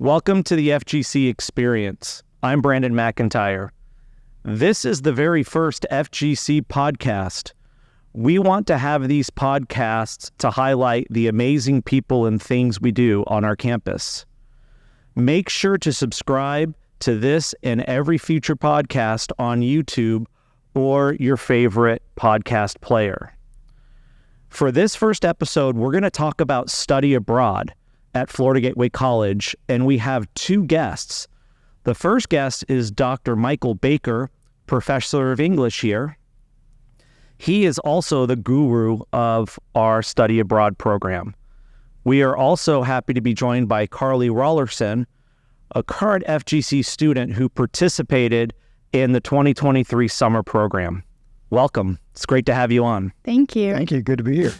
Welcome to the FGC Experience. I'm Brandon McIntyre. This is the very first FGC podcast. We want to have these podcasts to highlight the amazing people and things we do on our campus. Make sure to subscribe to this and every future podcast on YouTube or your favorite podcast player. For this first episode, we're going to talk about study abroad at Florida Gateway College, and we have two guests. The first guest is Dr. Michael Baker, professor of English here. He is also the guru of our study abroad program. We are also happy to be joined by Carly Rollerson, a current FGC student who participated in the 2023 summer program. Welcome. It's great to have you on. Thank you. Thank you. Good to be here.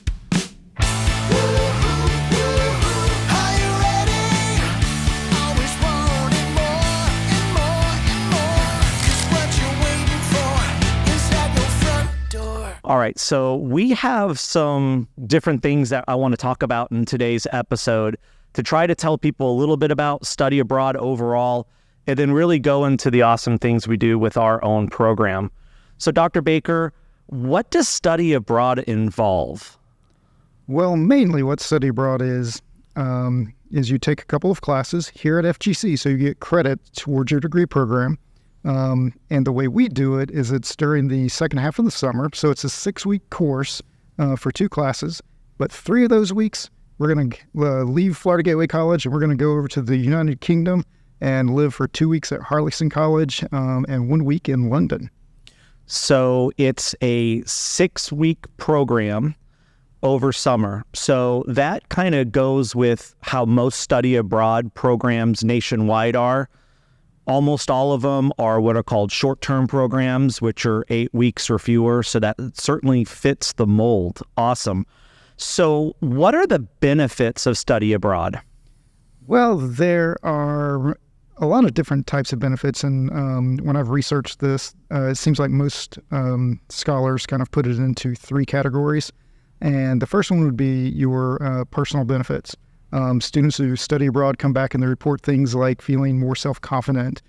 All right, so we have some different things that I want to talk about in today's episode to try to tell people a little bit about study abroad overall, and then really go into the awesome things we do with our own program. So Dr. Baker, what does study abroad involve? Well, mainly what study abroad is you take a couple of classes here at FGC, so you get credit towards your degree program. And the way we do it is it's during the second half of the summer. So it's a 6-week course for 2 classes. But 3 of those weeks, we're going to leave Florida Gateway College and we're going to go over to the United Kingdom and live for 2 weeks at Harleyson College and 1 week in London. So it's a 6-week program over summer. So that kind of goes with how most study abroad programs nationwide are. Almost all of them are what are called short-term programs, which are 8 weeks or fewer. So that certainly fits the mold. Awesome. So what are the benefits of study abroad? Well, there are a lot of different types of benefits. And when I've researched this, it seems like most scholars kind of put it into 3 categories. And the first one would be your personal benefits. Students who study abroad come back and they report things like feeling more self-confident,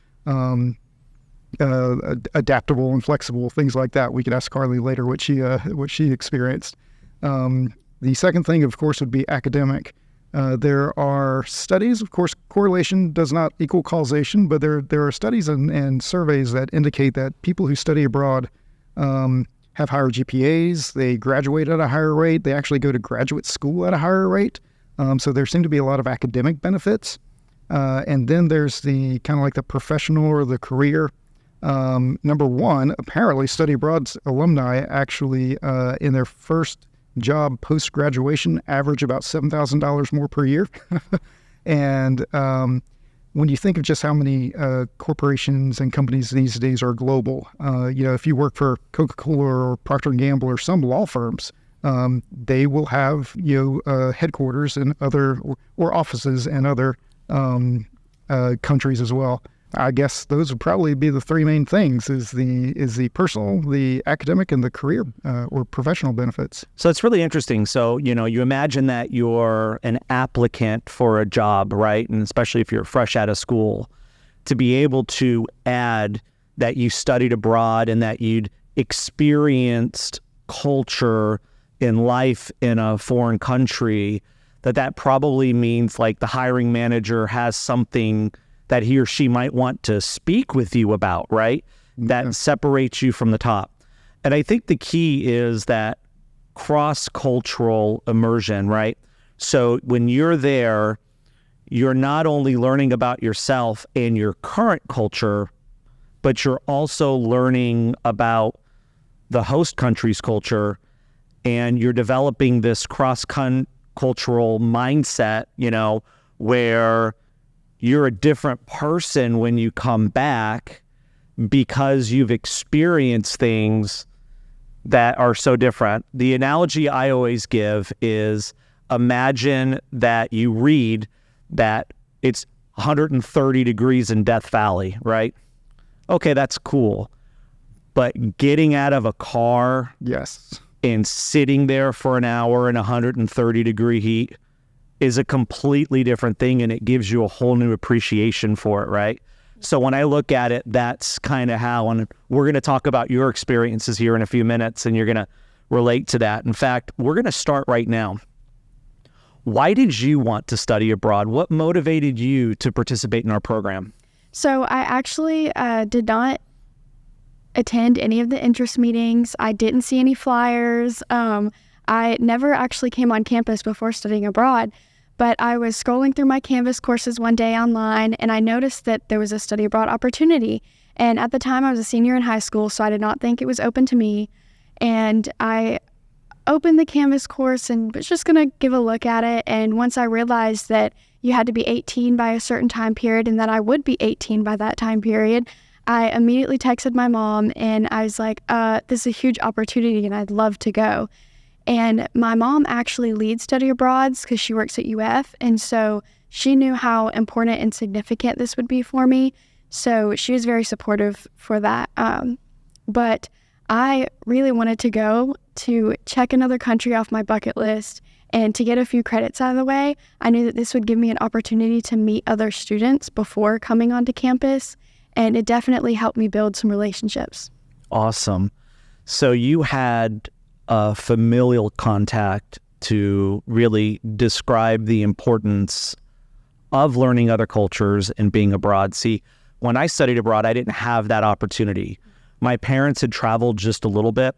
adaptable and flexible, things like that. We could ask Carly later what she experienced. The second thing, of course, would be academic. There are studies, of course, correlation does not equal causation, but there are studies and surveys that indicate that people who study abroad have higher GPAs, they graduate at a higher rate, they actually go to graduate school at a higher rate. So there seem to be a lot of academic benefits. And then there's the kind of like the professional or the career. Number one, apparently study abroad's alumni actually in their first job post-graduation average about $7,000 more per year. And when you think of just how many corporations and companies these days are global, if you work for Coca-Cola or Procter & Gamble or some law firms, they will have headquarters in other or offices in other countries as well. I guess those would probably be the 3 main things: is the personal, the academic, and the career or professional benefits. So it's really interesting. So you imagine that you're an applicant for a job, right? And especially if you're fresh out of school, to be able to add that you studied abroad and that you'd experienced culture in life in a foreign country, that probably means like the hiring manager has something that he or she might want to speak with you about, right? That separates you from the top. And I think the key is that cross-cultural immersion, right? So when you're there, you're not only learning about yourself and your current culture, but you're also learning about the host country's culture, and you're developing this cross-cultural mindset, where you're a different person when you come back because you've experienced things that are so different. The analogy I always give is, imagine that you read that it's 130 degrees in Death Valley, right? Okay, that's cool. But getting out of a car Yes. and sitting there for an hour in 130 degree heat, is a completely different thing, and it gives you a whole new appreciation for it, right? So when I look at it, that's kind of how, and we're going to talk about your experiences here in a few minutes, and you're going to relate to that. In fact, we're going to start right now. Why did you want to study abroad? What motivated you to participate in our program? So I actually did not attend any of the interest meetings. I didn't see any flyers. I never actually came on campus before studying abroad, but I was scrolling through my Canvas courses one day online, and I noticed that there was a study abroad opportunity. And at the time, I was a senior in high school, so I did not think it was open to me. And I opened the Canvas course and was just going to give a look at it. And once I realized that you had to be 18 by a certain time period and that I would be 18 by that time period, I immediately texted my mom, and I was like, this is a huge opportunity and I'd love to go. And my mom actually leads study abroads because she works at UF. And so she knew how important and significant this would be for me. So she was very supportive for that. But I really wanted to go to check another country off my bucket list and to get a few credits out of the way. I knew that this would give me an opportunity to meet other students before coming onto campus. And it definitely helped me build some relationships. Awesome. So you had a familial contact to really describe the importance of learning other cultures and being abroad. See, when I studied abroad, I didn't have that opportunity. My parents had traveled just a little bit,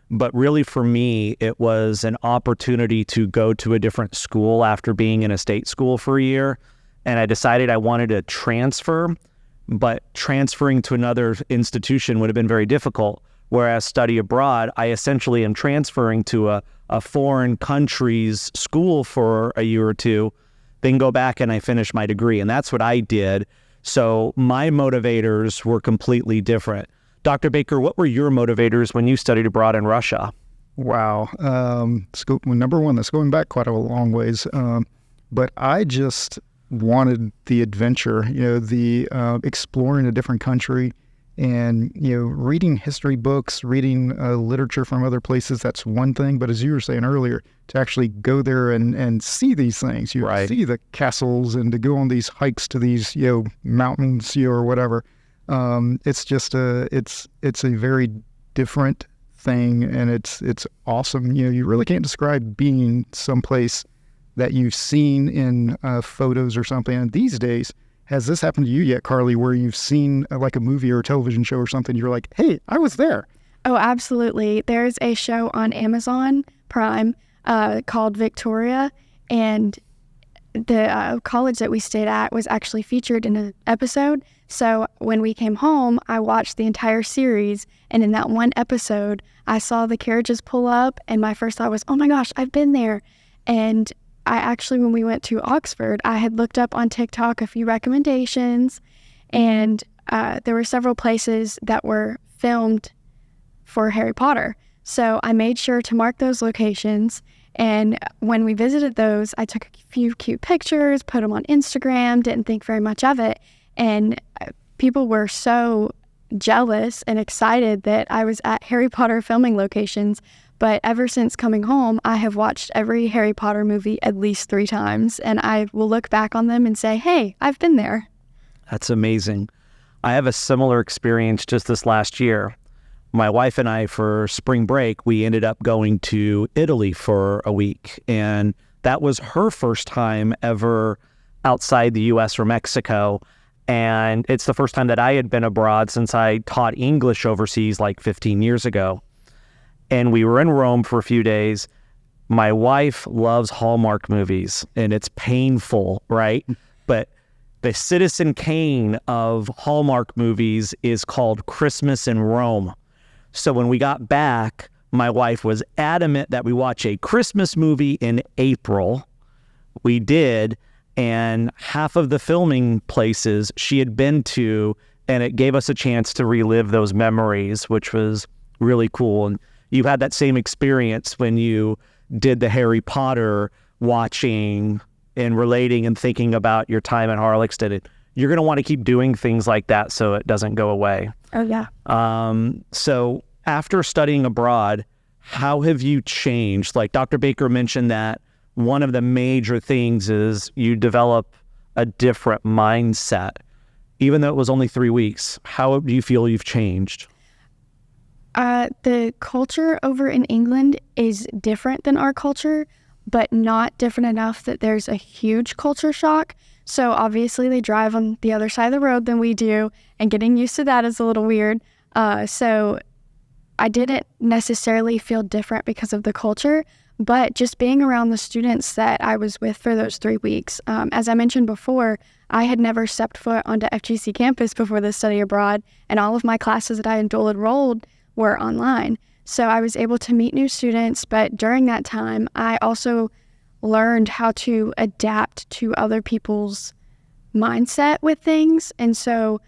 but really for me, it was an opportunity to go to a different school after being in a state school for a year. And I decided I wanted to transfer, but transferring to another institution would have been very difficult. Whereas study abroad, I essentially am transferring to a foreign country's school for a year or two, then go back and I finish my degree. And that's what I did. So my motivators were completely different. Dr. Baker, what were your motivators when you studied abroad in Russia? Wow. Number one, that's going back quite a long ways. But I just wanted the adventure, the exploring a different country. And, reading history books, reading literature from other places, that's one thing. But as you were saying earlier, to actually go there and see these things, right. See the castles and to go on these hikes to these, mountains, or whatever. It's just it's a very different thing, and it's awesome. You really can't describe being someplace that you've seen in photos or something. And these days, has this happened to you yet, Carly, where you've seen like a movie or a television show or something, you're like, hey, I was there? Oh, absolutely. There's a show on Amazon Prime called Victoria, and the college that we stayed at was actually featured in an episode. So when we came home, I watched the entire series, and in that one episode, I saw the carriages pull up, and my first thought was, oh my gosh, I've been there. And I actually, when we went to Oxford, I had looked up on TikTok a few recommendations, and there were several places that were filmed for Harry Potter. So I made sure to mark those locations, and when we visited those, I took a few cute pictures, put them on Instagram, didn't think very much of it, and people were so jealous and excited that I was at Harry Potter filming locations. But ever since coming home, I have watched every Harry Potter movie at least 3 times, and I will look back on them and say, hey, I've been there. That's amazing. I have a similar experience just this last year. My wife and I, for spring break, we ended up going to Italy for a week, and that was her first time ever outside the U.S. or Mexico, and it's the first time that I had been abroad since I taught English overseas like 15 years ago. And we were in Rome for a few days. My wife loves Hallmark movies, and it's painful, right? But the Citizen Kane of Hallmark movies is called Christmas in Rome. So when we got back, my wife was adamant that we watch a Christmas movie in April. We did, and half of the filming places she had been to, and it gave us a chance to relive those memories, which was really cool. And you had that same experience when you did the Harry Potter watching and relating and thinking about your time at Harlexton. You're going to want to keep doing things like that so it doesn't go away. Oh, yeah. So after studying abroad, how have you changed? Like Dr. Baker mentioned that one of the major things is you develop a different mindset. Even though it was only 3 weeks, how do you feel you've changed? The culture over in England is different than our culture, but not different enough that there's a huge culture shock. So obviously they drive on the other side of the road than we do, and getting used to that is a little weird. So I didn't necessarily feel different because of the culture, but just being around the students that I was with for those 3 weeks. As I mentioned before, I had never stepped foot onto FGC campus before the study abroad, and all of my classes that I had dual enrolled were online. So I was able to meet new students, but during that time, I also learned how to adapt to other people's mindset with things. And so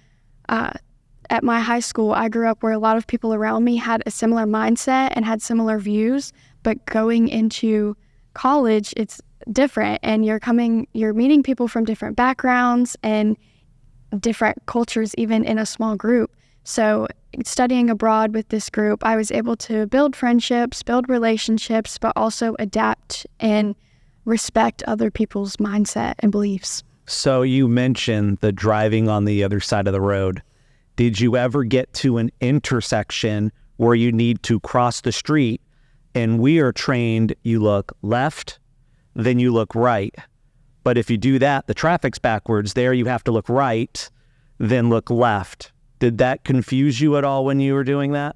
at my high school, I grew up where a lot of people around me had a similar mindset and had similar views, but going into college, it's different, and you're meeting people from different backgrounds and different cultures, even in a small group. So studying abroad with this group, I was able to build friendships, build relationships, but also adapt and respect other people's mindset and beliefs. So you mentioned the driving on the other side of the road. Did you ever get to an intersection where you need to cross the street, and we are trained, you look left, then you look right. But if you do that, the traffic's backwards. There you have to look right, then look left. Did that confuse you at all when you were doing that?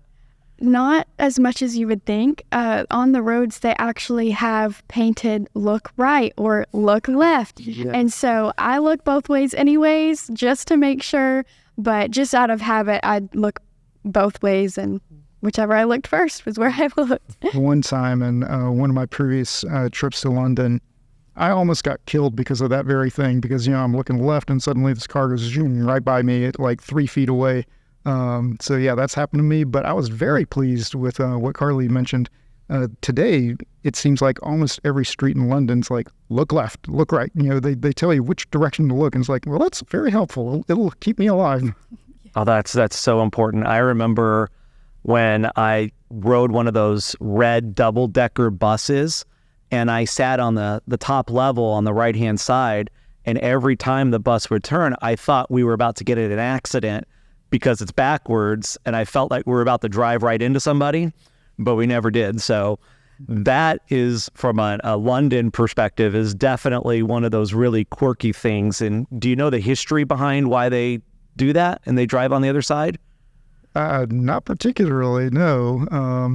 Not as much as you would think. On the roads, they actually have painted look right or look left. Yeah. And so I look both ways anyways, just to make sure. But just out of habit, I'd look both ways, and whichever I looked first was where I looked. One time in one of my previous trips to London, I almost got killed because of that very thing, because, I'm looking left and suddenly this car goes zoom right by me at like 3 feet away. So yeah, that's happened to me, but I was very pleased with what Carly mentioned. Today, it seems like almost every street in London's like, look left, look right. They tell you which direction to look, and it's like, well, that's very helpful. It'll keep me alive. Oh, that's so important. I remember when I rode one of those red double-decker buses, and I sat on the top level on the right-hand side, and every time the bus would turn, I thought we were about to get in an accident because it's backwards, and I felt like we were about to drive right into somebody, but we never did. So that is, from a London perspective, is definitely one of those really quirky things. And do you know the history behind why they do that and they drive on the other side? Not particularly, no.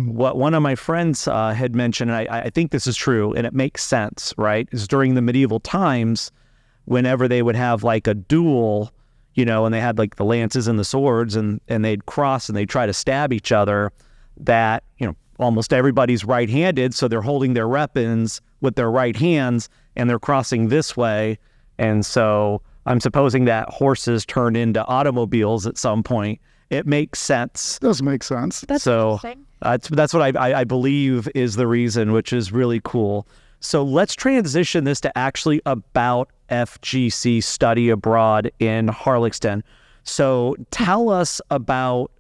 What one of my friends had mentioned, and I think this is true, and it makes sense, right, is during the medieval times, whenever they would have like a duel, and they had like the lances and the swords, and they'd cross and they'd try to stab each other, that, almost everybody's right-handed, so they're holding their weapons with their right hands, and they're crossing this way. And so I'm supposing that horses turned into automobiles at some point. It makes sense. Does make sense. That's interesting. That's what I believe is the reason, which is really cool. So let's transition this to actually about FGC study abroad in Harlexton. So tell us about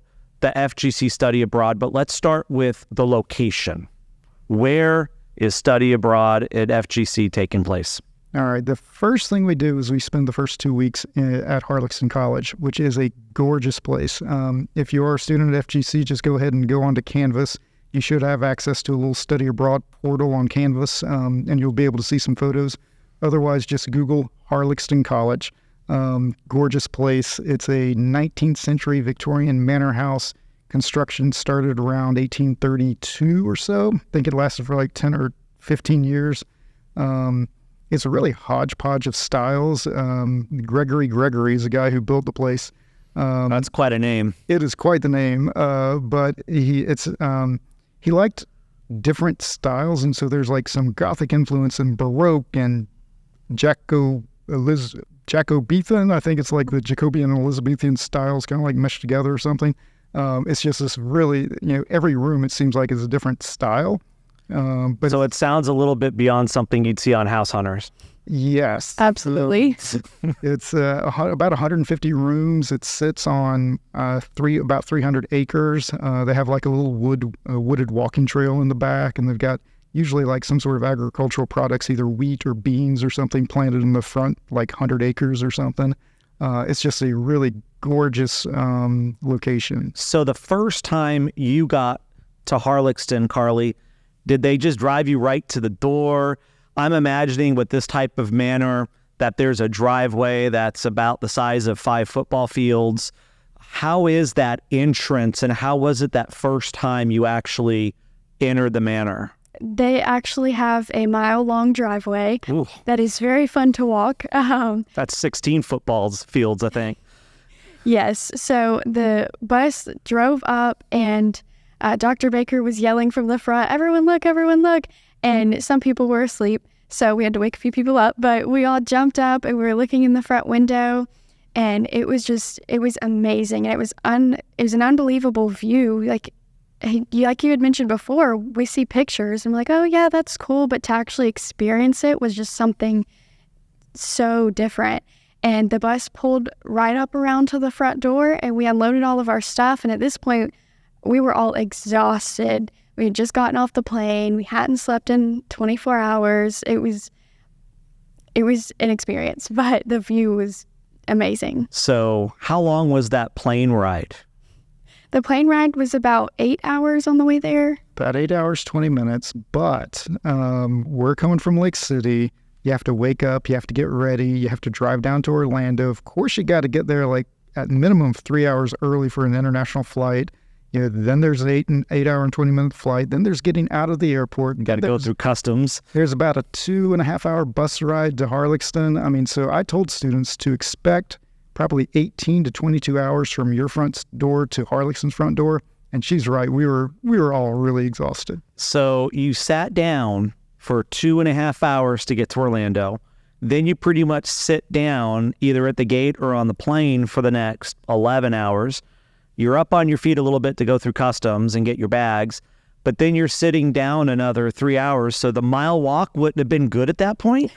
the FGC study abroad, but let's start with the location. Where is study abroad at FGC taking place? All right. The first thing we do is we spend the first 2 weeks at Harlexton College, which is a gorgeous place. If you are a student at FGC, just go ahead and go onto Canvas. You should have access to a little study abroad portal on Canvas, and you'll be able to see some photos. Otherwise, just Google Harlexton College. Gorgeous place. It's a 19th century Victorian manor house. Construction started around 1832 or so. I think it lasted for like 10 or 15 years. It's a really hodgepodge of styles. Gregory is the guy who built the place. That's quite a name. It is quite the name. But he liked different styles, and so there's like some Gothic influence and Baroque and Jacobean. I think it's like the Jacobean and Elizabethan styles kind of like meshed together or something. It's just this really, every room it seems like is a different style. But so it sounds a little bit beyond something you'd see on House Hunters. Yes. Absolutely. It's about 150 rooms. It sits on about 300 acres. They have like a little wooded walking trail in the back, and they've got, usually like some sort of agricultural products, either wheat or beans or something planted in the front, like 100 acres or something. It's just a really gorgeous location. So the first time you got to Harlexton, Carly, did they just drive you right to the door? I'm imagining with this type of manor that there's a driveway that's about the size of 5 football fields. How is that entrance, and how was it that first time you actually entered the manor? They actually have a mile-long driveway. Ooh. That is very fun to walk. That's 16 football fields, I think. Yes. So the bus drove up, and Dr. Baker was yelling from the front, "Everyone look, everyone look." And some people were asleep, so we had to wake a few people up. But we all jumped up, and we were looking in the front window, and it was amazing. And it was an unbelievable view. Like you had mentioned before, we see pictures and we're like, oh yeah, that's cool. But to actually experience it was just something so different. And the bus pulled right up around to the front door, and we unloaded all of our stuff. And at this point, we were all exhausted. We had just gotten off the plane. We hadn't slept in 24 hours. It was an experience, but the view was amazing. So how long was that plane ride? The plane ride was about 8 hours on the way there. About 8 hours, 20 minutes. But we're coming from Lake City. You have to wake up. You have to get ready. You have to drive down to Orlando. Of course, you got to get there like at minimum 3 hours early for an international flight. Then there's an 8 hour and 20 minute flight. Then there's getting out of the airport. You got to go through customs. There's about a 2.5 hour bus ride to Harlexton. I mean, so I told students to expect probably 18 to 22 hours from your front door to Harlexton's front door. And she's right. We were all really exhausted. So you sat down for 2.5 hours to get to Orlando. Then you pretty much sit down either at the gate or on the plane for the next 11 hours. You're up on your feet a little bit to go through customs and get your bags, but then you're sitting down another 3 hours. So the mile walk wouldn't have been good at that point?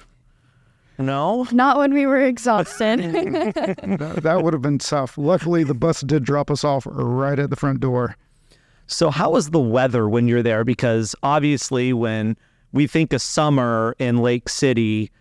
No? Not when we were exhausted. That would have been tough. Luckily, the bus did drop us off right at the front door. So how was the weather when you're there? Because obviously when we think of summer in Lake City,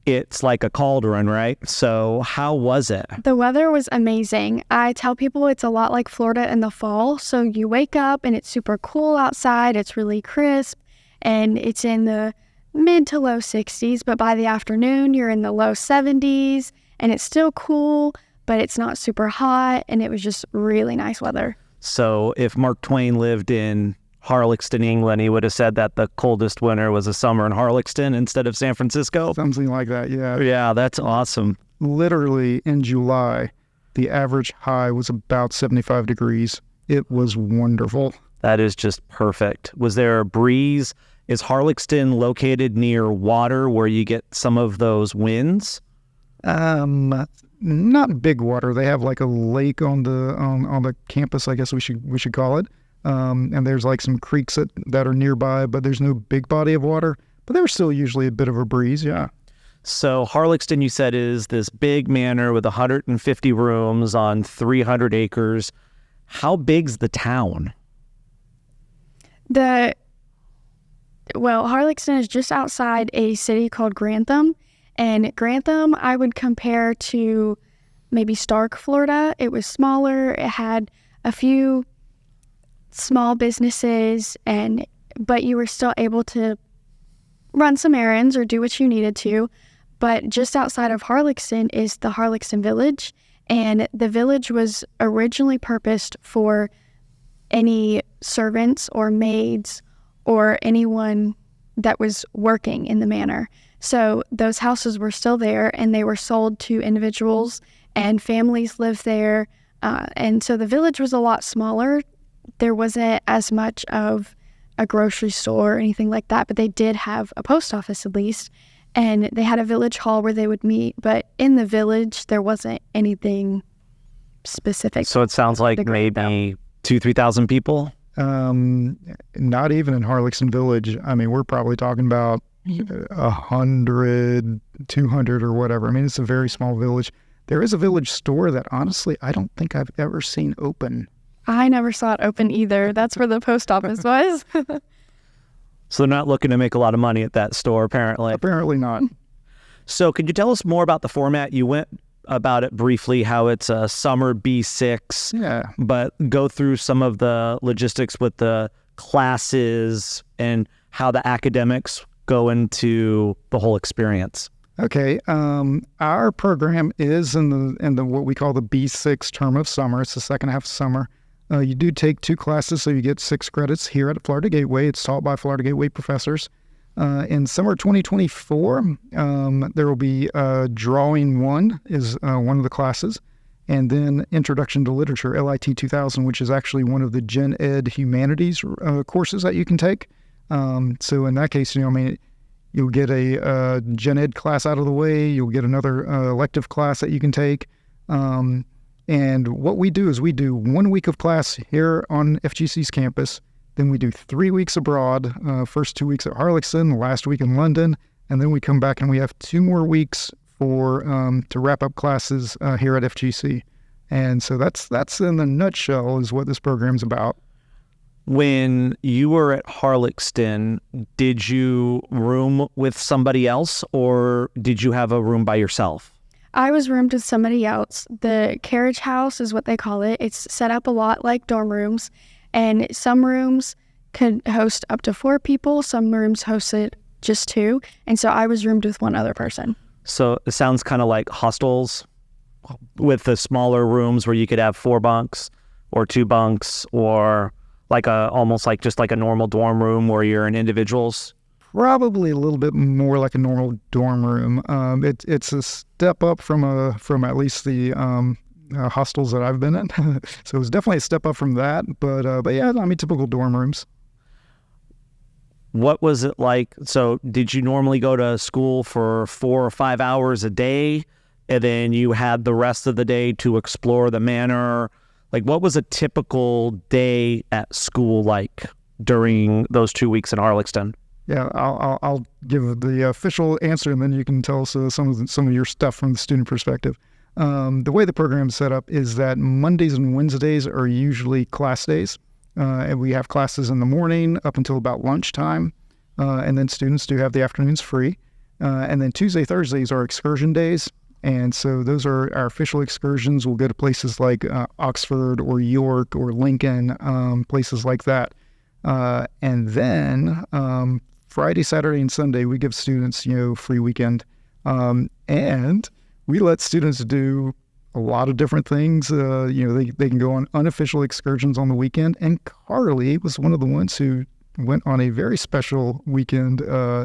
it's like a cauldron, right? So how was it? The weather was amazing. I tell people it's a lot like Florida in the fall. So you wake up and it's super cool outside. It's really crisp and it's in the mid to low 60s. But by the afternoon, you're in the low 70s and it's still cool, but it's not super hot. And it was just really nice weather. So if Mark Twain lived in Harlexton, England, he would have said that the coldest winter was a summer in Harlexton instead of San Francisco. Something like that, yeah. Yeah, that's awesome. Literally in July, the average high was about 75 degrees. It was wonderful. That is just perfect. Was there a breeze? Is Harlexton located near water where you get some of those winds? Not big water. They have like a lake on the campus, I guess we should call it. And there's like some creeks that are nearby, but there's no big body of water. But there's still usually a bit of a breeze, yeah. So Harlexton, you said, is this big manor with 150 rooms on 300 acres. How big's the town? Harlexton is just outside a city called Grantham. And Grantham, I would compare to maybe Stark, Florida. It was smaller. It had a few small businesses, but you were still able to run some errands or do what you needed to. But just outside of Harlexton is the Harlexton Village, and the village was originally purposed for any servants or maids or anyone that was working in the manor. So those houses were still there, and they were sold to individuals, and families lived there. And so the village was a lot smaller. There wasn't as much of a grocery store or anything like that, but they did have a post office at least, and they had a village hall where they would meet. But in the village, there wasn't anything specific. So it sounds like maybe 2,000-3,000 people? Not even in Harlexton Village. I mean, we're probably talking about 100, 200 or whatever. I mean, it's a very small village. There is a village store that honestly I don't think I've ever seen open. I never saw it open either. That's where the post office was. So they're not looking to make a lot of money at that store, apparently. Apparently not. So could you tell us more about the format? You went about it briefly, how it's a summer B6, Yeah. but go through some of the logistics with the classes and how the academics go into the whole experience. Okay. Our program is in the what we call the B6 term of summer. It's the second half of summer. You do take 2 classes, so you get 6 credits here at Florida Gateway. It's taught by Florida Gateway professors. In summer 2024, there will be Drawing 1 is one of the classes, and then Introduction to Literature, LIT 2000, which is actually one of the Gen Ed Humanities courses that you can take. So in that case, you'll get a Gen Ed class out of the way. You'll get another elective class that you can take. And what we do is we do 1 week of class here on FGC's campus. Then we do 3 weeks abroad, first 2 weeks at Harlexton, last week in London, and then we come back and we have 2 more weeks for to wrap up classes here at FGC. And so that's in a nutshell is what this program's about. When you were at Harlexton, did you room with somebody else or did you have a room by yourself? I was roomed with somebody else. The carriage house is what they call it. It's set up a lot like dorm rooms. And some rooms could host up to 4 people. Some rooms hosted just 2. And so I was roomed with one other person. So it sounds kind of like hostels with the smaller rooms where you could have 4 bunks or 2 bunks or like almost like just like a normal dorm room where you're in individuals. Probably a little bit more like a normal dorm room. It's a step up from at least the hostels that I've been in. So it was definitely a step up from that. But yeah, typical dorm rooms. What was it like? So did you normally go to school for 4 or 5 hours a day, and then you had the rest of the day to explore the manor? Like, what was a typical day at school like during those 2 weeks in Harlexton? Yeah, I'll give the official answer, and then you can tell us some of your stuff from the student perspective. The way the program's set up is that Mondays and Wednesdays are usually class days, and we have classes in the morning up until about lunchtime, and then students do have the afternoons free. And then Tuesday, Thursdays are excursion days, and so those are our official excursions. We'll go to places like Oxford or York or Lincoln, places like that. And then Friday, Saturday, and Sunday, we give students, free weekend. And we let students do a lot of different things. They can go on unofficial excursions on the weekend. And Carly was one of the ones who went on a very special weekend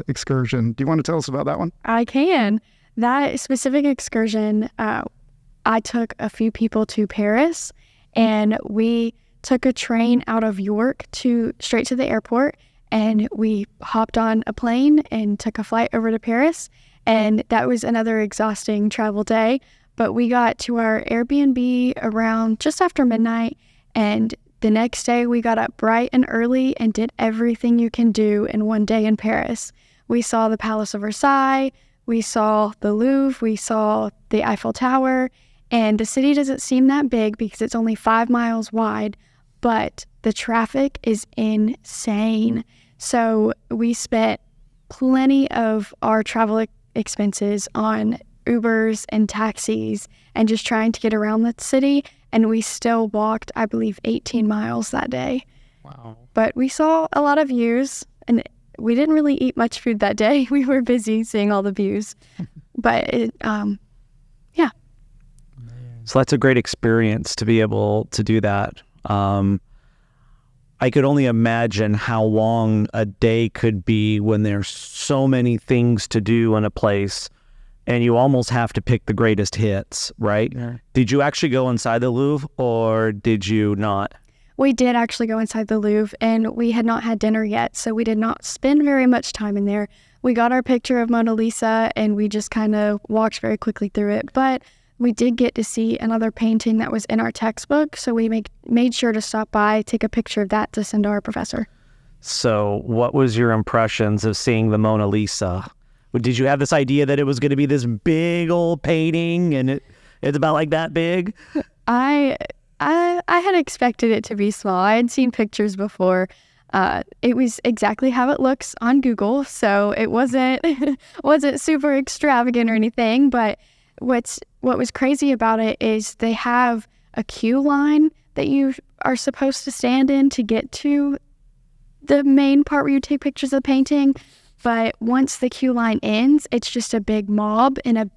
excursion. Do you want to tell us about that one? I can. That specific excursion, I took a few people to Paris, and we took a train out of York straight to the airport, and we hopped on a plane and took a flight over to Paris. And that was another exhausting travel day. But we got to our Airbnb around just after midnight, and the next day we got up bright and early and did everything you can do in one day in Paris. We saw the Palace of Versailles, we saw the Louvre, we saw the Eiffel Tower, and the city doesn't seem that big because it's only 5 miles wide, but the traffic is insane. So we spent plenty of our travel expenses on Ubers and taxis and just trying to get around the city. And we still walked, I believe, 18 miles that day. Wow. But we saw a lot of views, and we didn't really eat much food that day. We were busy seeing all the views. But yeah. So that's a great experience to be able to do that. I could only imagine how long a day could be when there's so many things to do in a place and you almost have to pick the greatest hits, right? Yeah. Did you actually go inside the Louvre or did you not? We did actually go inside the Louvre, and we had not had dinner yet, so we did not spend very much time in there. We got our picture of Mona Lisa, and we just kind of walked very quickly through it. But we did get to see another painting that was in our textbook, so we made sure to stop by, take a picture of that to send to our professor. So what was your impressions of seeing the Mona Lisa? Did you have this idea that it was going to be this big old painting and it's about like that big? I had expected it to be small. I had seen pictures before. It was exactly how it looks on Google, so it wasn't wasn't super extravagant or anything. But what was crazy about it is they have a queue line that you are supposed to stand in to get to the main part where you take pictures of the painting. But once the queue line ends, it's just a big mob in a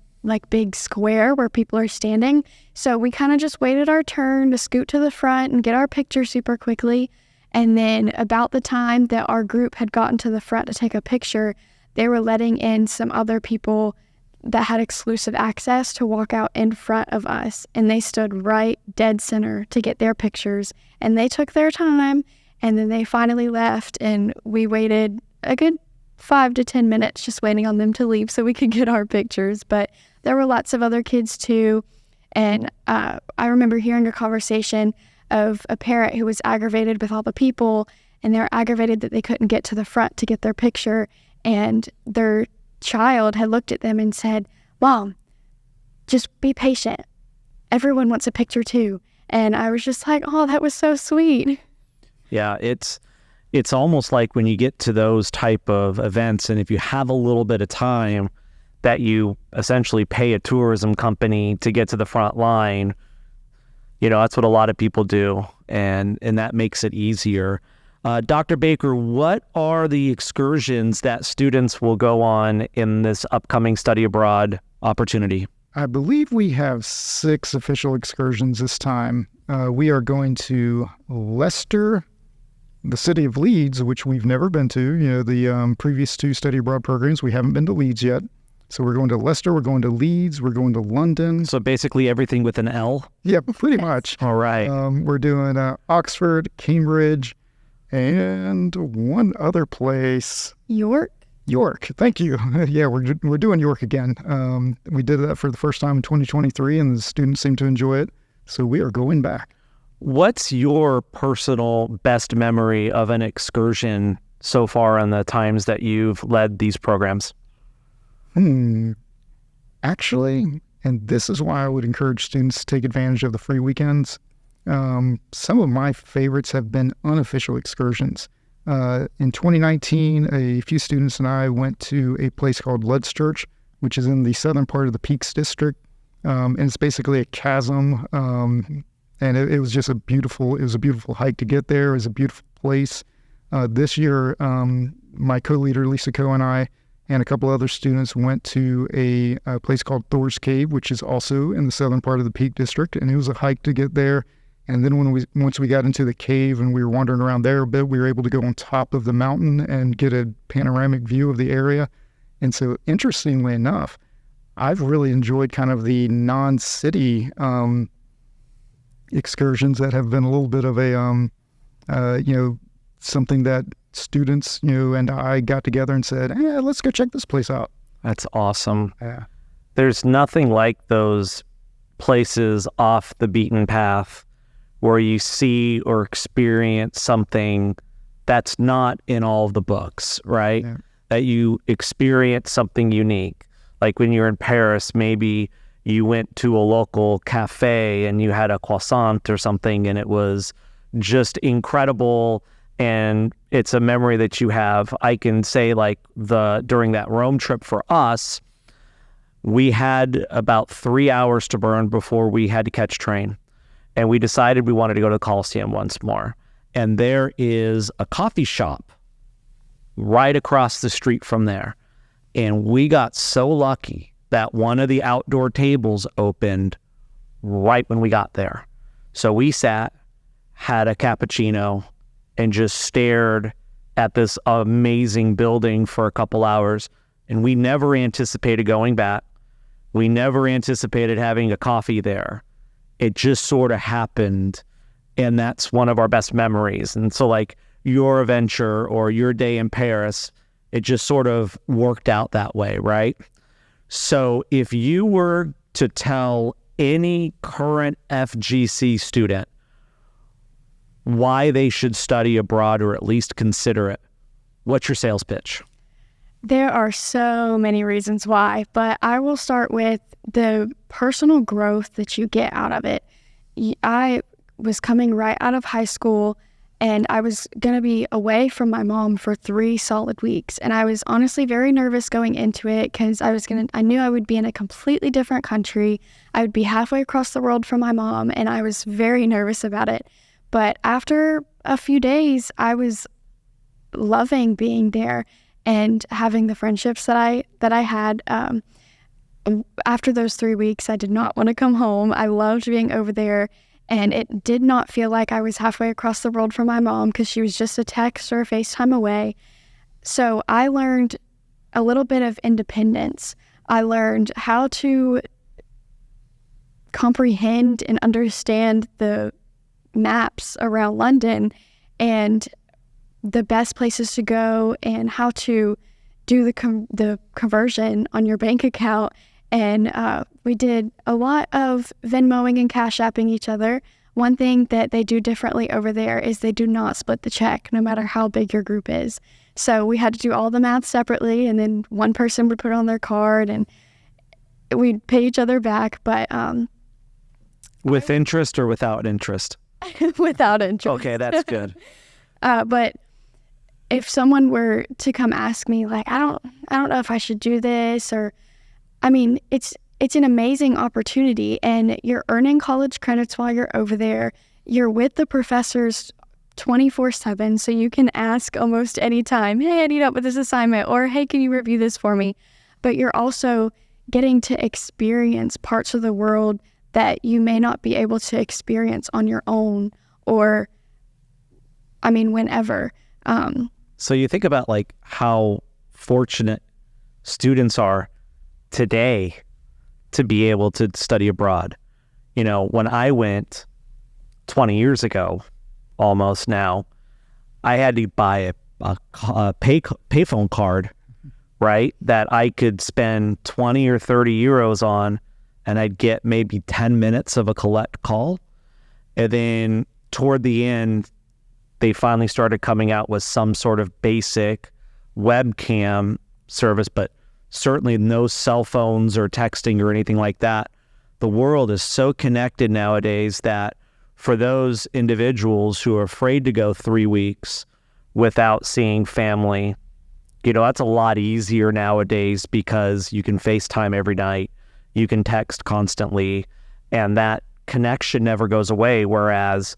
big square where people are standing. So we kind of just waited our turn to scoot to the front and get our picture super quickly. And then about the time that our group had gotten to the front to take a picture, they were letting in some other people that had exclusive access to walk out in front of us. And they stood right dead center to get their pictures. And they took their time, and then they finally left, and we waited a good 5 to 10 minutes just waiting on them to leave so we could get our pictures. But there were lots of other kids too. And I remember hearing a conversation of a parent who was aggravated with all the people, and they're aggravated that they couldn't get to the front to get their picture. And their child had looked at them and said, "Mom, just be patient. Everyone wants a picture too." And I was just like, oh, that was so sweet. Yeah, it's almost like when you get to those type of events, and if you have a little bit of time, that you essentially pay a tourism company to get to the front line. That's what a lot of people do, and that makes it easier. Dr. Baker, what are the excursions that students will go on in this upcoming study abroad opportunity? I believe we have 6 official excursions this time. We are going to Leicester, the city of Leeds, which we've never been to. The previous 2 study abroad programs, we haven't been to Leeds yet. So we're going to Leicester, we're going to Leeds, we're going to London. So basically everything with an L? Yeah, pretty much. All right. We're doing Oxford, Cambridge, and one other place. York, thank you. Yeah, we're doing York again. We did that for the first time in 2023, and the students seem to enjoy it. So we are going back. What's your personal best memory of an excursion so far in the times that you've led these programs? Actually, and this is why I would encourage students to take advantage of the free weekends, some of my favorites have been unofficial excursions. In 2019, a few students and I went to a place called Ludschurch, which is in the southern part of the Peaks District. And it's basically a chasm. And it was just a beautiful hike to get there. It was a beautiful place. This year, my co-leader, Lisa Coe, and I, and a couple other students went to a place called Thor's Cave, which is also in the southern part of the Peak District. And it was a hike to get there. And then once we got into the cave and we were wandering around there a bit, we were able to go on top of the mountain and get a panoramic view of the area. And so, interestingly enough, I've really enjoyed kind of the non-city excursions that have been a little bit of a, something that students, and I got together and said, "Hey, let's go check this place out." That's awesome. Yeah. There's nothing like those places off the beaten path where you see or experience something that's not in all of the books, right? Yeah. That you experience something unique. Like when you're in Paris, maybe you went to a local cafe and you had a croissant or something, and it was just incredible, and it's a memory that you have. I can say, like, during that Rome trip for us, we had about 3 hours to burn before we had to catch train. And we decided we wanted to go to the Colosseum once more. And there is a coffee shop right across the street from there. And we got so lucky that one of the outdoor tables opened right when we got there. So we sat, had a cappuccino, and just stared at this amazing building for a couple hours. And we never anticipated going back. We never anticipated having a coffee there. It just sort of happened, and that's one of our best memories. And so, like, your adventure or your day in Paris, it just sort of worked out that way, right? So if you were to tell any current FGC student why they should study abroad or at least consider it, what's your sales pitch? There are so many reasons why, but I will start with the personal growth that you get out of it. I was coming right out of high school, and I was going to be away from my mom for 3 solid weeks. And I was honestly very nervous going into it because I knew I would be in a completely different country. I would be halfway across the world from my mom, and I was very nervous about it. But after a few days, I was loving being there and having the friendships that I had. After those 3 weeks, I did not want to come home. I loved being over there. And it did not feel like I was halfway across the world from my mom because she was just a text or a FaceTime away. So I learned a little bit of independence. I learned how to comprehend and understand the maps around London and the best places to go and how to do the conversion on your bank account. And we did a lot of Venmoing and Cash Apping each other. One thing that they do differently over there is they do not split the check, no matter how big your group is. So we had to do all the math separately, and then one person would put it on their card, and we'd pay each other back. But with interest or without interest? Without interest. Okay, that's good. But if someone were to come ask me, like, I don't know if I should do this, or I mean, it's an amazing opportunity, and you're earning college credits while you're over there. You're with the professors 24/7, so you can ask almost any time, hey, I need help with this assignment, or hey, can you review this for me? But you're also getting to experience parts of the world that you may not be able to experience on your own, or, I mean, whenever. So you think about like how fortunate students are today to be able to study abroad. You know, when I went 20 years ago, almost now, I had to buy a payphone card, right, that I could spend 20 or 30 euros on, and I'd get maybe 10 minutes of a collect call. And then toward the end, they finally started coming out with some sort of basic webcam service, but certainly no cell phones or texting or anything like that. The world is so connected nowadays that for those individuals who are afraid to go 3 weeks without seeing family, you know, that's a lot easier nowadays because you can FaceTime every night, you can text constantly, and that connection never goes away. Whereas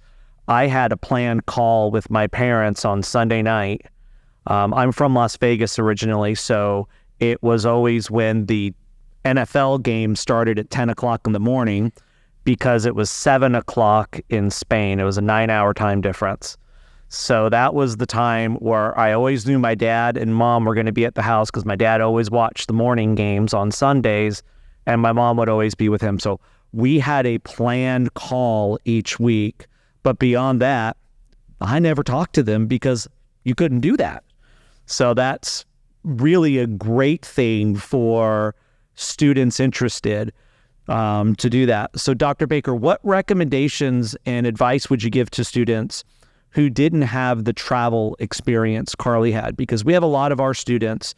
I had a planned call with my parents on Sunday night. I'm from Las Vegas originally, so it was always when the NFL game started at 10 o'clock in the morning because it was 7 o'clock in Spain. It was a 9-hour time difference. So that was the time where I always knew my dad and mom were going to be at the house because my dad always watched the morning games on Sundays, and my mom would always be with him. So we had a planned call each week. But beyond that, I never talked to them because you couldn't do that. So that's really a great thing for students interested to do that. So Dr. Baker, what recommendations and advice would you give to students who didn't have the travel experience Carly had? Because we have a lot of our students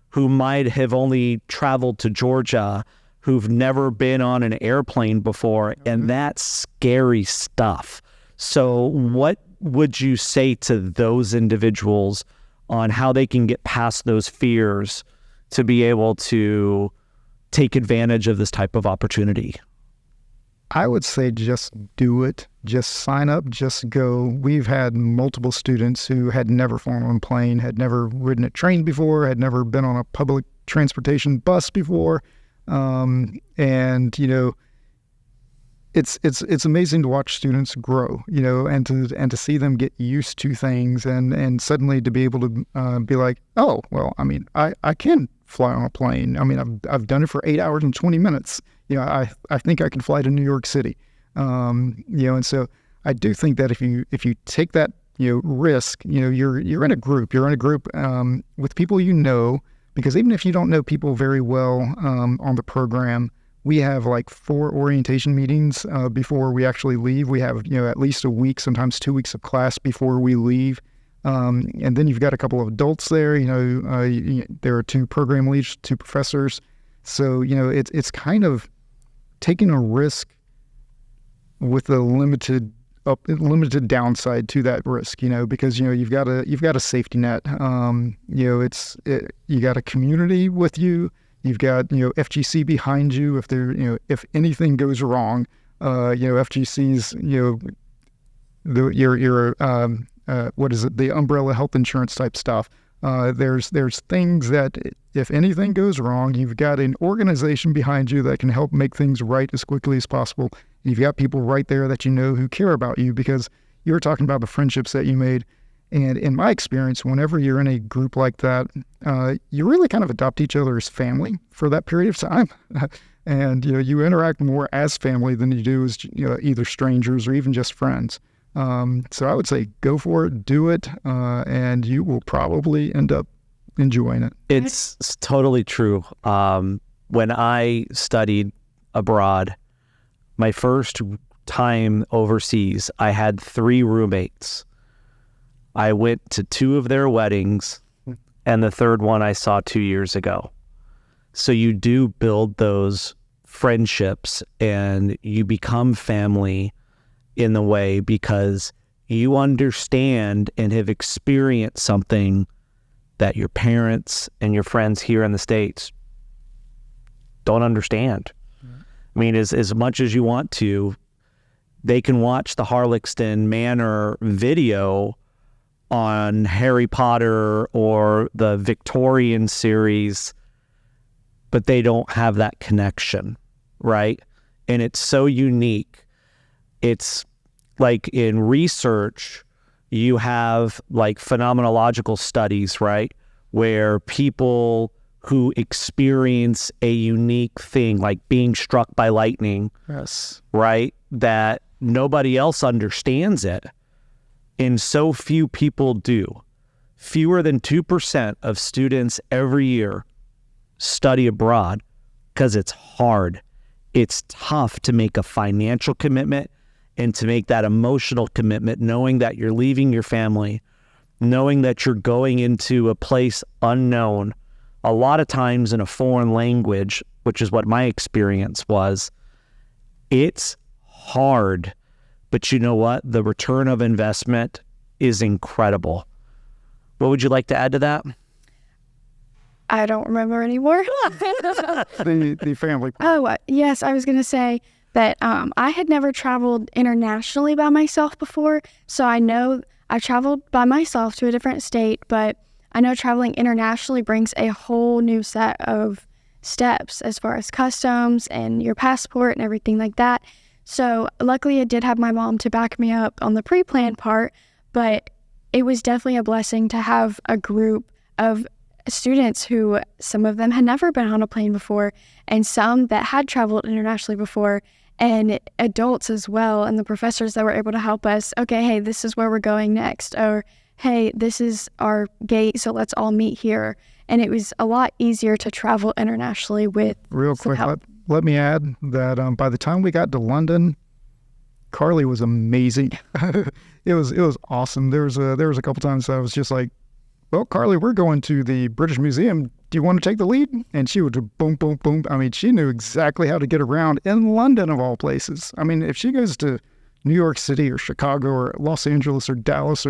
who might have only traveled to Georgia, who've never been on an airplane before, and that's scary stuff. So what would you say to those individuals on how they can get past those fears to be able to take advantage of this type of opportunity? I would say just do it. Just sign up, just go. We've had multiple students who had never flown on a plane, had never ridden a train before, had never been on a public transportation bus before. And, you know, it's amazing to watch students grow, you know, and to see them get used to things and suddenly to be able to be like, oh, well, I mean, I can fly on a plane. I mean, I've done it for 8 hours and 20 minutes. You know, I think I can fly to New York City. You know, and so I do think that if you take that, you know, risk, you know, you're in a group, with people you know, because even if you don't know people very well on the program, we have like 4 orientation meetings before we actually leave. We have, you know, at least a week, sometimes 2 weeks of class before we leave. And then you've got a couple of adults there, you know, there are 2 program leads, 2 professors. So, you know, it's kind of taking a risk with a limited limited downside to that risk, because you've got a safety net. You got a community with you. You've got FGC behind you if anything goes wrong. FGC's the umbrella health insurance type stuff. There's things that if anything goes wrong, you've got an organization behind you that can help make things right as quickly as possible. You've got people right there that who care about you, because you were talking about the friendships that you made. And in my experience, whenever you're in a group like that, you really kind of adopt each other as family for that period of time. And you interact more as family than you do as either strangers or even just friends. So I would say go for it, do it, and you will probably end up enjoying it. It's totally true. When I studied abroad, my first time overseas, I had 3 roommates. I went to 2 of their weddings, and the third one I saw 2 years ago. So you do build those friendships, and you become family in the way because you understand and have experienced something that your parents and your friends here in the States don't understand. I mean, as much as you want to, they can watch the Harlexton Manor video on Harry Potter or the Victorian series, but they don't have that connection, right? And it's so unique. It's like in research, you have like phenomenological studies, right? Where people who experience a unique thing, like being struck by lightning, Yes. right? That nobody else understands it. And so few people do. Fewer than 2% of students every year study abroad because it's hard. It's tough to make a financial commitment and to make that emotional commitment, knowing that you're leaving your family, knowing that you're going into a place unknown, a lot of times in a foreign language, which is what my experience was. It's hard, but you know what? The return of investment is incredible. What would you like to add to that? I don't remember anymore. The family. Oh, yes. I was going to say that I had never traveled internationally by myself before. So I know I traveled by myself to a different state, but I know traveling internationally brings a whole new set of steps as far as customs and your passport and everything like that. So luckily I did have my mom to back me up on the pre-planned part, but it was definitely a blessing to have a group of students who some of them had never been on a plane before and some that had traveled internationally before, and adults as well, and the professors that were able to help us. Okay, hey, this is where we're going next, or hey, this is our gate, so let's all meet here. And it was a lot easier to travel internationally with Real some quick, help. let me add that by the time we got to London, Carly was amazing. It was awesome. There was a couple times I was just like, well, Carly, we're going to the British Museum. Do you want to take the lead? And she would do boom, boom, boom. I mean, she knew exactly how to get around in London of all places. I mean, if she goes to New York City or Chicago or Los Angeles or Dallas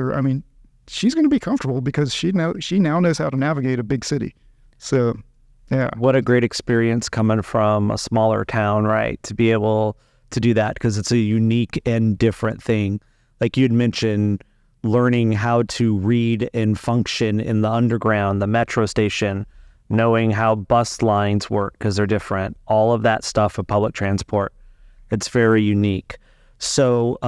she's going to be comfortable because she now knows how to navigate a big city. So, yeah. What a great experience coming from a smaller town, right? To be able to do that, because it's a unique and different thing. Like you'd mentioned, learning how to read and function in the underground, the metro station, knowing how bus lines work because they're different, all of that stuff of public transport. It's very unique. So,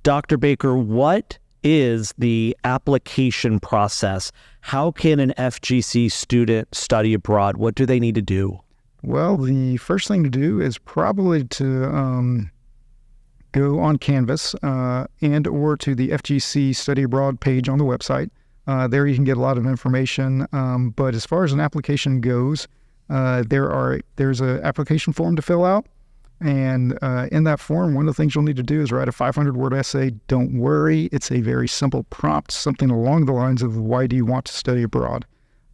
Dr. Baker, what is the application process? How can an FGC student study abroad? What do they need to do? Well, the first thing to do is probably to go on Canvas and or to the FGC Study Abroad page on the website. There you can get a lot of information. But as far as an application goes, there's an application form to fill out. And in that form, one of the things you'll need to do is write a 500-word essay. Don't worry, it's a very simple prompt, something along the lines of why do you want to study abroad?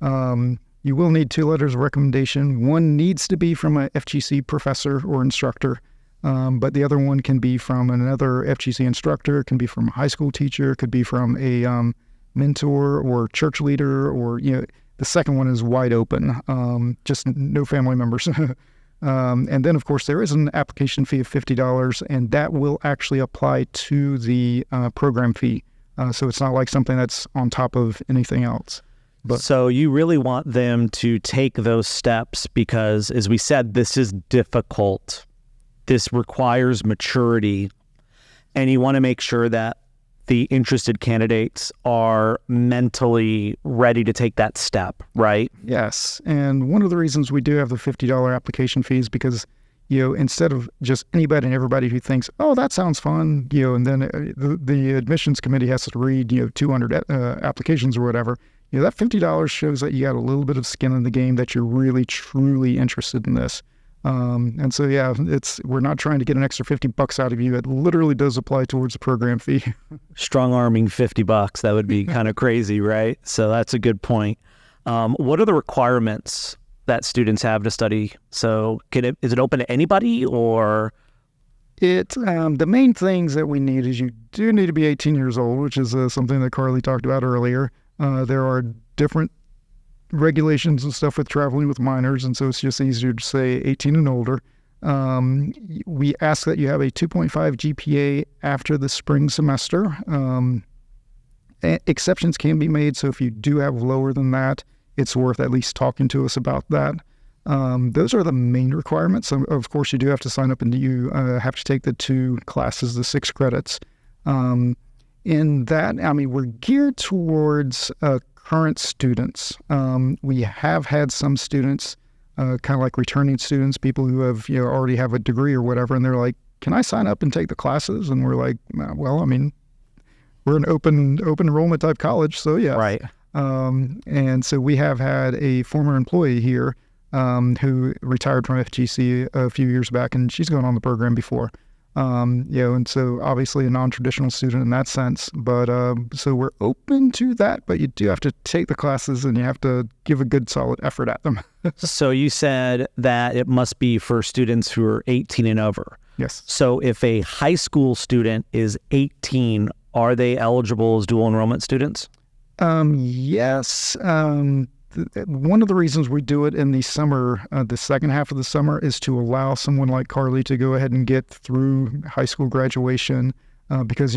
You will need 2 letters of recommendation. One needs to be from a FGC professor or instructor. But the other one can be from another FGC instructor, it can be from a high school teacher, it could be from a mentor or church leader, or, the second one is wide open, just no family members. And then, of course, there is an application fee of $50, and that will actually apply to the program fee. So it's not like something that's on top of anything else. But so you really want them to take those steps because, as we said, this is difficult. This requires maturity, and you want to make sure that the interested candidates are mentally ready to take that step, right? Yes. And one of the reasons we do have the $50 application fee is because, instead of just anybody and everybody who thinks, oh, that sounds fun, and then the admissions committee has to read, 200 applications or whatever, that $50 shows that you got a little bit of skin in the game, that you're really, truly interested in this. And so, we're not trying to get an extra $50 out of you. It literally does apply towards the program fee. Strong arming $50, that would be kind of crazy, right? So that's a good point. What are the requirements that students have to study? So is it open to anybody, or? The main things that we need is you do need to be 18 years old, which is something that Carly talked about earlier. There are different regulations and stuff with traveling with minors, and so it's just easier to say 18 and older. We ask that you have a 2.5 GPA after the spring semester. Exceptions can be made, so if you do have lower than that, it's worth at least talking to us about that. Those are the main requirements. Of course, you do have to sign up, and you have to take the 2 classes, the 6 credits. In that, we're geared towards current students. We have had some students, kind of like returning students, people who have already have a degree or whatever, and they're like, can I sign up and take the classes? And we're like, well, we're an open enrollment type college, so yeah. Right. And so we have had a former employee here who retired from FGC a few years back, and she's gone on the program before. And so obviously a non-traditional student in that sense, but so we're open to that, but you do have to take the classes and you have to give a good solid effort at them. So you said that it must be for students who are 18 and over. Yes. So if a high school student is 18, are they eligible as dual enrollment students? Yes. One of the reasons we do it in the summer, the second half of the summer, is to allow someone like Carly to go ahead and get through high school graduation. Because,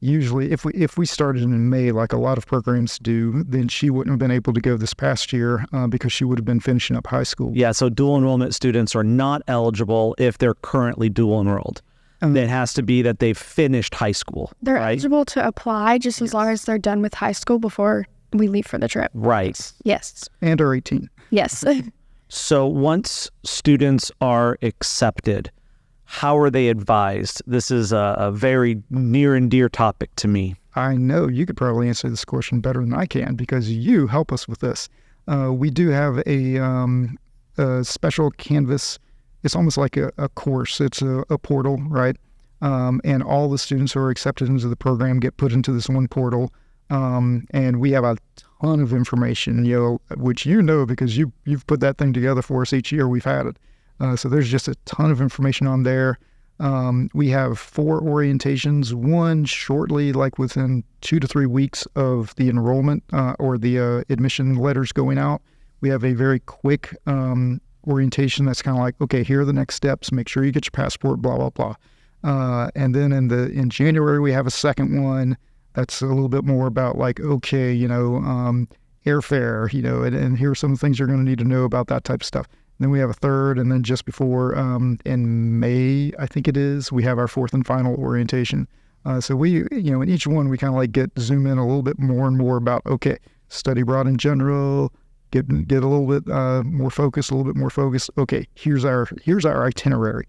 usually if we started in May, like a lot of programs do, then she wouldn't have been able to go this past year because she would have been finishing up high school. Yeah, so dual enrollment students are not eligible if they're currently dual enrolled. It has to be that they've finished high school. They're right? eligible to apply just as long as they're done with high school before we leave for the trip. Right. Yes. And are 18. Yes. So once students are accepted, how are they advised? This is a very near and dear topic to me. I know you could probably answer this question better than I can because you help us with this. We do have a special Canvas. It's almost like a course. It's a portal, right? And all the students who are accepted into the program get put into this one portal. And we have a ton of information, which because you've put that thing together for us each year we've had it. So there's just a ton of information on there. We have 4 orientations, one shortly, like within 2 to 3 weeks of the enrollment or the admission letters going out. We have a very quick orientation that's kind of like, okay, here are the next steps. Make sure you get your passport, blah, blah, blah. And then in January, we have a second one that's a little bit more about like, okay, airfare, and here are some of the things you're going to need to know about that type of stuff. And then we have a third, and then just before in May, I think it is, we have our 4th and final orientation. So we, in each one, we kind of like zoom in a little bit more and more about, okay, study abroad in general, get a little bit more focused, Okay, here's our itinerary.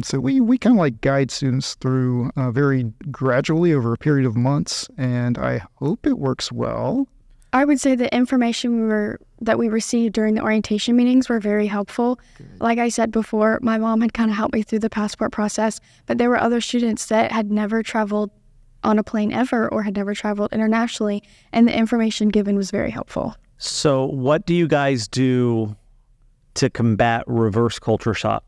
So we kind of like guide students through very gradually over a period of months, and I hope it works well. I would say the information that we received during the orientation meetings were very helpful. Good. Like I said before, my mom had kind of helped me through the passport process, but there were other students that had never traveled on a plane ever or had never traveled internationally, and the information given was very helpful. So what do you guys do to combat reverse culture shock?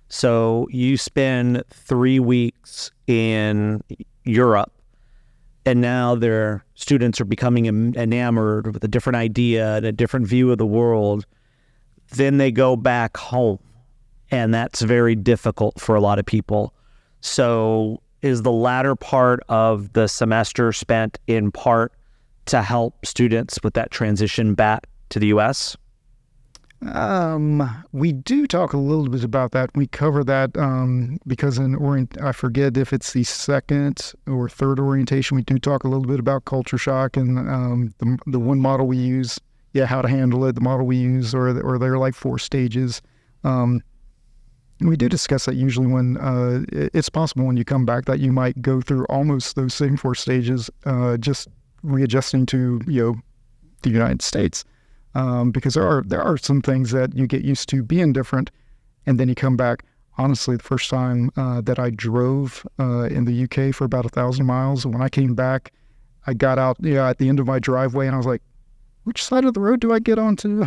So you spend 3 weeks in Europe, and now their students are becoming enamored with a different idea and a different view of the world. Then they go back home, and that's very difficult for a lot of people. So is the latter part of the semester spent in part to help students with that transition back to the U.S.? We do talk a little bit about that. We cover that because I forget if it's the second or third orientation, we do talk a little bit about culture shock and the one model we use, how to handle it, the model we use, or there are like 4 stages. We do discuss that usually when it's possible when you come back that you might go through almost those same 4 stages, just readjusting to the United States, because there are some things that you get used to being different, and then you come back. Honestly, the first time that I drove in the UK for about 1,000 miles, when I came back, I got out at the end of my driveway, and I was like, which side of the road do I get onto?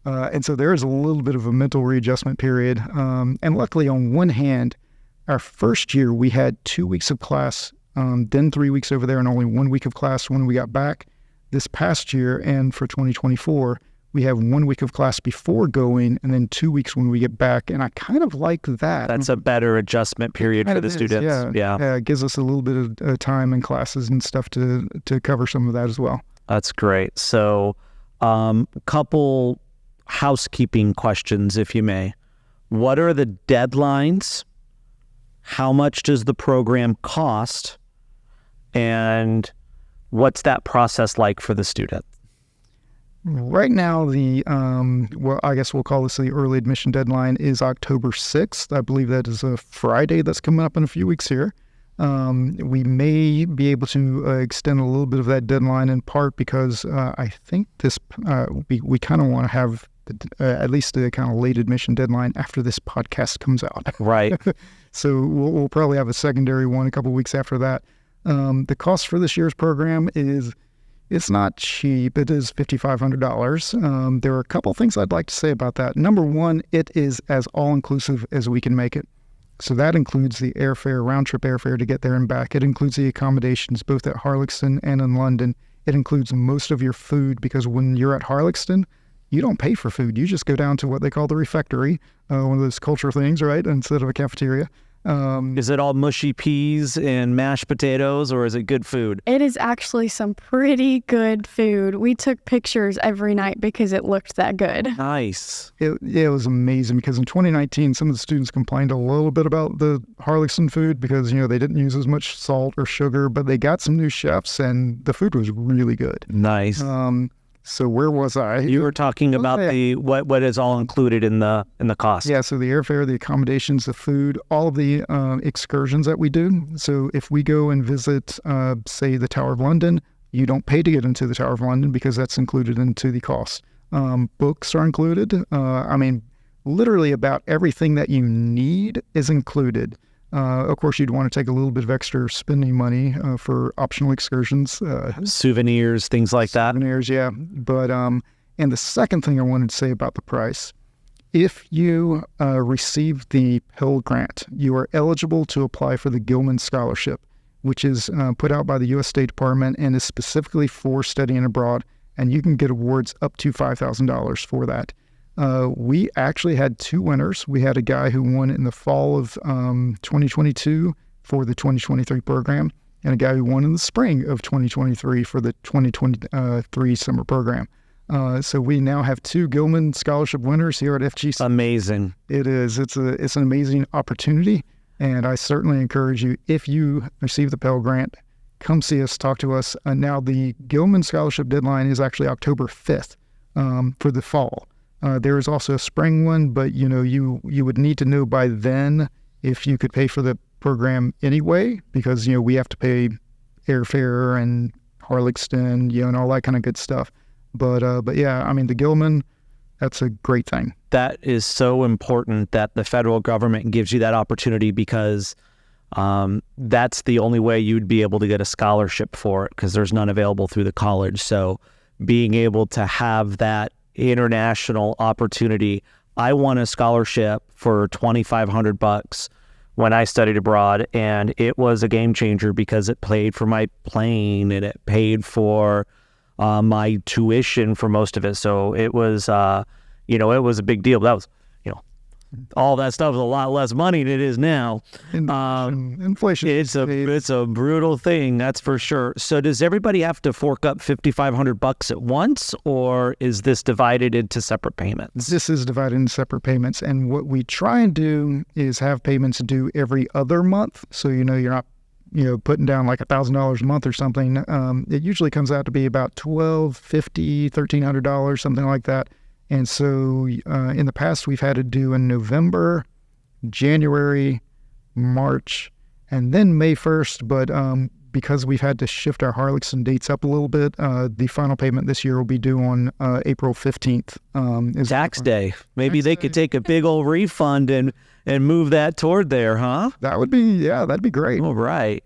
And so there is a little bit of a mental readjustment period. And luckily, on one hand, our first year, we had 2 weeks of class, then 3 weeks over there, and only 1 week of class when we got back. This past year, and for 2024, we have 1 week of class before going, and then 2 weeks when we get back. And I kind of like that. That's a better adjustment period for the students. Yeah, it gives us a little bit of time in classes and stuff to cover some of that as well. That's great. So, couple housekeeping questions, if you may. What are the deadlines? How much does the program cost? And what's that process like for the student? Right now, I guess we'll call this the early admission deadline is October 6th. I believe that is a Friday that's coming up in a few weeks here. We may be able to extend a little bit of that deadline in part because I think we kind of want to have at least the kind of late admission deadline after this podcast comes out. Right. So we'll probably have a secondary one a couple weeks after that. The cost for this year's program it's not cheap. It is $5,500. There are a couple things I'd like to say about that. Number one, it is as all-inclusive as we can make it. So that includes the airfare, round-trip airfare to get there and back. It includes the accommodations both at Harlexton and in London. It includes most of your food because when you're at Harlexton, you don't pay for food. You just go down to what they call the refectory, one of those cultural things, right, instead of a cafeteria. Is it all mushy peas and mashed potatoes, or is it good food? It is actually some pretty good food. We took pictures every night because it looked that good. Nice. It was amazing because in 2019, some of the students complained a little bit about the Harlexton food because, they didn't use as much salt or sugar, but they got some new chefs and the food was really good. Nice. So where was I? You were talking about what is all included in the cost. Yeah, so the airfare, the accommodations, the food, all of the excursions that we do. So if we go and visit, say, the Tower of London, you don't pay to get into the Tower of London because that's included into the cost. Books are included. Literally about everything that you need is included. Of course, you'd want to take a little bit of extra spending money for optional excursions. Souvenirs, things like that. Souvenirs, yeah. But, and the second thing I wanted to say about the price, if you receive the Pell Grant, you are eligible to apply for the Gilman Scholarship, which is put out by the U.S. State Department and is specifically for studying abroad, and you can get awards up to $5,000 for that. We actually had 2 winners. We had a guy who won in the fall of 2022 for the 2023 program, and a guy who won in the spring of 2023 for the 2023 summer program. So we now have 2 Gilman Scholarship winners here at FGCXP. Amazing. It is. It's an amazing opportunity, and I certainly encourage you, if you receive the Pell Grant, come see us, talk to us. Now, the Gilman Scholarship deadline is actually October 5th for the fall. There is also a spring one, but you would need to know by then if you could pay for the program anyway, because we have to pay airfare and Harlexton, and all that kind of good stuff. But yeah, the Gilman, that's a great thing. That is so important that the federal government gives you that opportunity because that's the only way you'd be able to get a scholarship for it because there's none available through the college. So being able to have that international opportunity I won a scholarship for $2,500 when I studied abroad, and it was a game changer because it paid for my plane and it paid for my tuition for most of it. So it was, it was a big deal. That was, all that stuff is a lot less money than it is now. Inflation. It's a brutal thing, that's for sure. So does everybody have to fork up $5,500 at once, or is this divided into separate payments? This is divided into separate payments, and what we try and do is have payments due every other month. So you're not putting down like $1,000 a month or something. It usually comes out to be about $1,250, $1,300, something like that. And so in the past, we've had to do in November, January, March, and then May 1st. But because we've had to shift our Harlexton dates up a little bit, the final payment this year will be due on April 15th. Tax day. Maybe they could take a big old refund and move that toward there, huh? That'd be great. All right.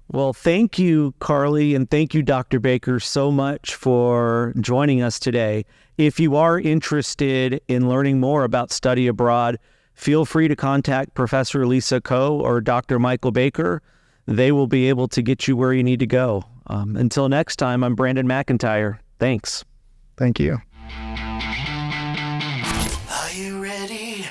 Well, thank you, Carly, and thank you, Dr. Baker, so much for joining us today. If you are interested in learning more about study abroad, feel free to contact Professor Lisa Coe or Dr. Michael Baker. They will be able to get you where you need to go. Until next time, I'm Brandon McIntyre. Thanks. Thank you. Are you ready?